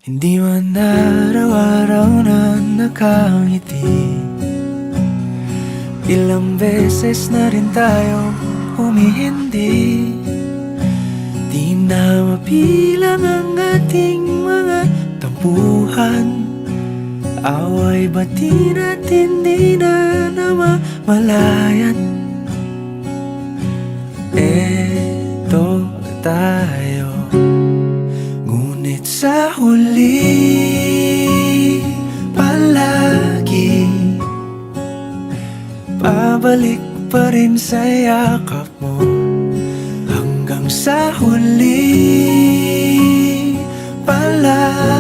Hindi man araw-araw na nakangiti. Ilang beses na rin tayo humihindi. Di na mapilang ang ating mga tampuhan. Away bati natin di na namamalayan. Eto tayo, ngunit sa huli palagi pabalik pa rin sa yakap mo. Hanggang sa huli palagi